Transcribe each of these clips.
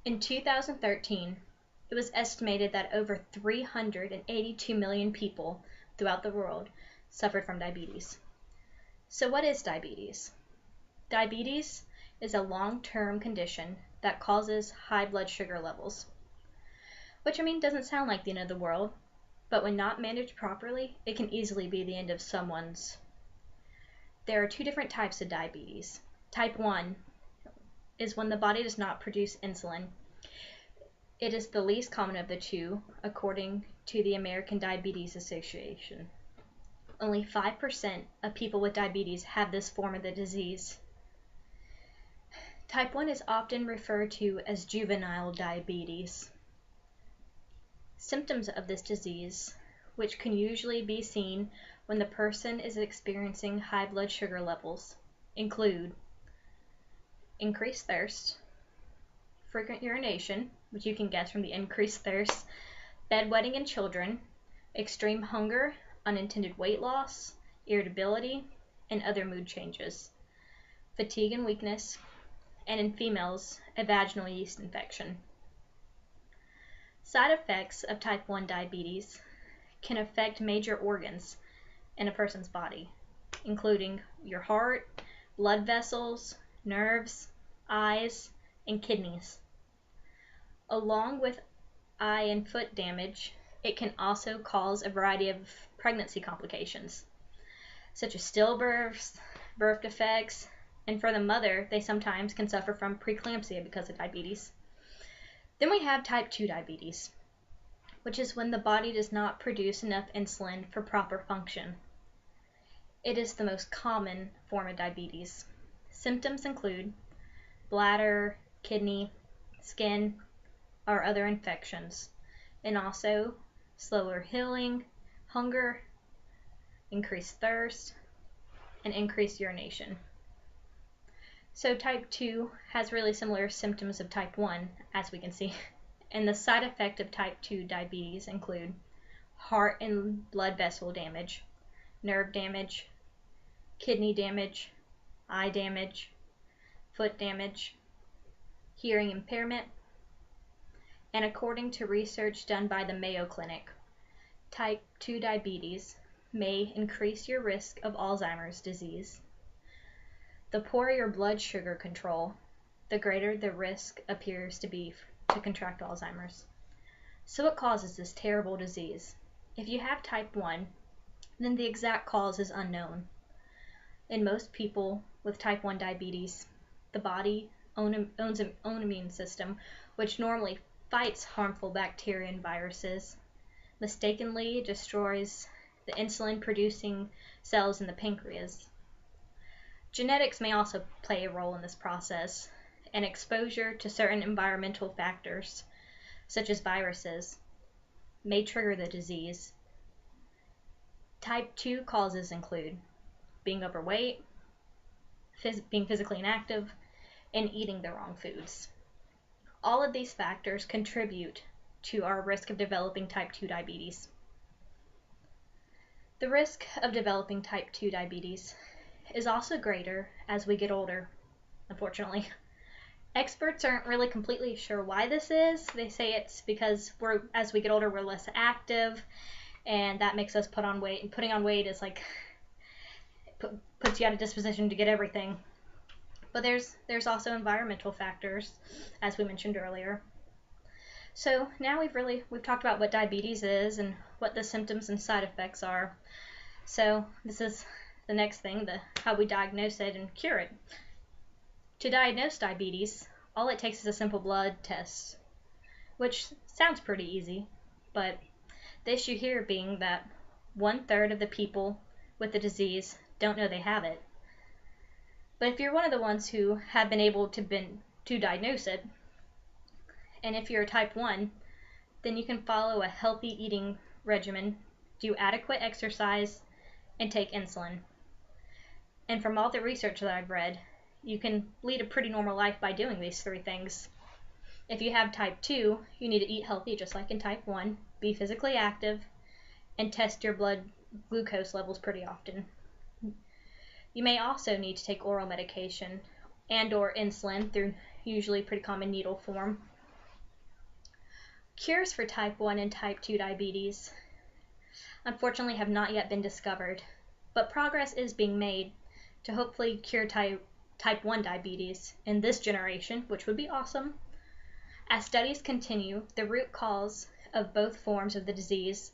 In 2013, it was estimated that over 382 million people throughout the world suffered from diabetes. So what is diabetes? Diabetes is a long-term condition that causes high blood sugar levels, which doesn't sound like the end of the world, but when not managed properly, it can easily be the end of someone's. There are two different types of diabetes. Type 1 is when the body does not produce insulin. It is the least common of the two, according to the American Diabetes Association. Only 5% of people with diabetes have this form of the disease. Type 1 is often referred to as juvenile diabetes. Symptoms of this disease, which can usually be seen when the person is experiencing high blood sugar levels, include increased thirst, frequent urination, which you can guess from the increased thirst, bedwetting in children, extreme hunger, unintended weight loss, irritability, and other mood changes, fatigue and weakness, and in females, a vaginal yeast infection. Side effects of type 1 diabetes can affect major organs in a person's body, including your heart, blood vessels, nerves, eyes, and kidneys. Along with eye and foot damage, it can also cause a variety of pregnancy complications, such as stillbirths, birth defects, and for the mother, they sometimes can suffer from preeclampsia because of diabetes. Then we have type 2 diabetes, which is when the body does not produce enough insulin for proper function. It is the most common form of diabetes. Symptoms include bladder, kidney, skin, or other infections, and also slower healing, hunger, increased thirst, and increased urination. So type 2 has really similar symptoms of type 1, as we can see. And the side effect of type 2 diabetes include heart and blood vessel damage, nerve damage, kidney damage, eye damage, foot damage, hearing impairment, and according to research done by the Mayo Clinic, type 2 diabetes may increase your risk of Alzheimer's disease. The poorer your blood sugar control, the greater the risk appears to be to contract Alzheimer's. So what causes this terrible disease? If you have type 1, then the exact cause is unknown. In most people with type 1 diabetes, the body owns an own immune system, which normally fights harmful bacteria and viruses, mistakenly destroys the insulin-producing cells in the pancreas. Genetics may also play a role in this process, and exposure to certain environmental factors, such as viruses, may trigger the disease. Type 2 causes include being overweight, being physically inactive, and eating the wrong foods. All of these factors contribute to our risk of developing type 2 diabetes. The risk of developing type 2 diabetes is also greater as we get older, unfortunately. Experts aren't really completely sure why this is. They say it's because as we get older, we're less active, and that makes us put on weight, and putting on weight is like puts you at a disposition to get everything. But there's also environmental factors, as we mentioned earlier. So now we've talked about what diabetes is and what the symptoms and side effects are. So this is the next thing, how we diagnose it and cure it. To diagnose diabetes, all it takes is a simple blood test, which sounds pretty easy, but the issue here being that 1/3 of the people with the disease don't know they have it. But if you're one of the ones who have been able to diagnose it, and if you're a type 1, then you can follow a healthy eating regimen, do adequate exercise, and take insulin. And from all the research that I've read, you can lead a pretty normal life by doing these 3 things. If you have type 2, you need to eat healthy just like in type 1, be physically active, and test your blood glucose levels pretty often. You may also need to take oral medication and or insulin through usually pretty common needle form. Cures for type 1 and type 2 diabetes unfortunately have not yet been discovered, but progress is being made to hopefully cure type 1 diabetes in this generation, which would be awesome. As studies continue, the root cause of both forms of the disease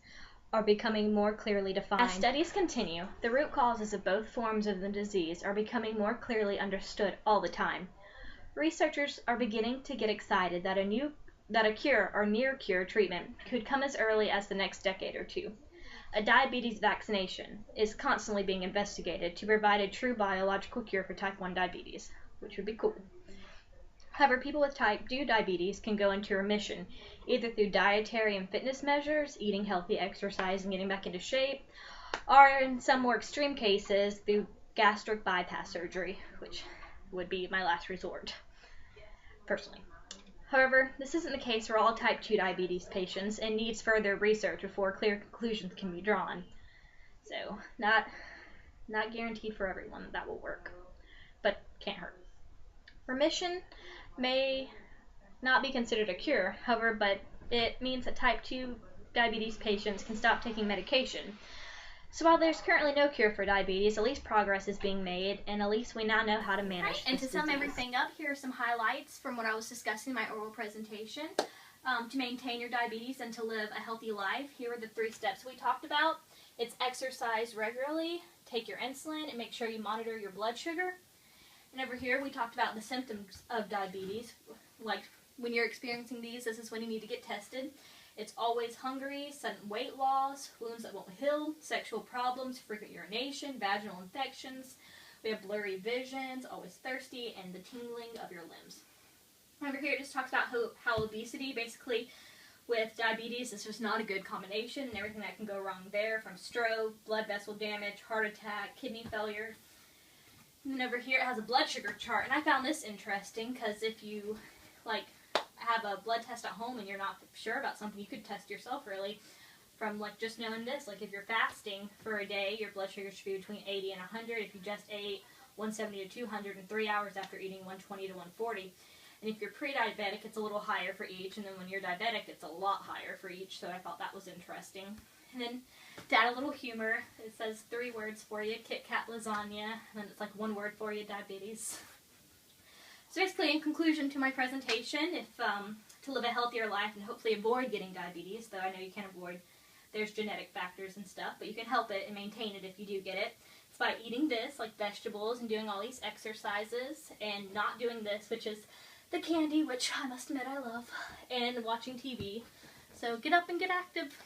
are becoming more clearly defined. As studies continue, the root causes of both forms of the disease are becoming more clearly understood all the time. Researchers are beginning to get excited that a cure or near cure treatment could come as early as the next decade or two. A diabetes vaccination is constantly being investigated to provide a true biological cure for type 1 diabetes, which would be cool. However, people with type 2 diabetes can go into remission either through dietary and fitness measures, eating healthy, exercise, and getting back into shape, or in some more extreme cases through gastric bypass surgery, which would be my last resort, personally. However, this isn't the case for all type 2 diabetes patients and needs further research before clear conclusions can be drawn. So, not guaranteed for everyone that will work, but can't hurt. Remission may not be considered a cure, however, but it means that type 2 diabetes patients can stop taking medication. So while there's currently no cure for diabetes, at least progress is being made, and at least we now know how to manage this And to sum disease. everything up, here are some highlights from what I was discussing in my oral presentation. To maintain your diabetes and to live a healthy life, here are the 3 steps we talked about. It's exercise regularly, take your insulin, and make sure you monitor your blood sugar. And over here we talked about the symptoms of diabetes. Like when you're experiencing these, this is when you need to get tested. It's always hungry, sudden weight loss, wounds that won't heal, sexual problems, frequent urination, vaginal infections. We have blurry visions, always thirsty, and the tingling of your limbs. Over here it just talks about how obesity, basically with diabetes, is just not a good combination, and everything that can go wrong there, from stroke, blood vessel damage, heart attack, kidney failure. And then over here it has a blood sugar chart, and I found this interesting because if you have a blood test at home and you're not sure about something, you could test yourself really from just knowing this. Like if you're fasting for a day, your blood sugar should be between 80 and 100. If you just ate 170 to 200 in 3 hours after eating 120 to 140. And if you're pre-diabetic, it's a little higher for each, and then when you're diabetic, it's a lot higher for each, so I thought that was interesting. And then to add a little humor, it says 3 words for you: Kit Kat lasagna, and then it's 1 word for you: diabetes. So basically, in conclusion to my presentation, if to live a healthier life and hopefully avoid getting diabetes, though I know you can't avoid, there's genetic factors and stuff, but you can help it and maintain it if you do get it. It's by eating this, like vegetables, and doing all these exercises, and not doing this, which is the candy, which I must admit I love, and watching TV. So get up and get active.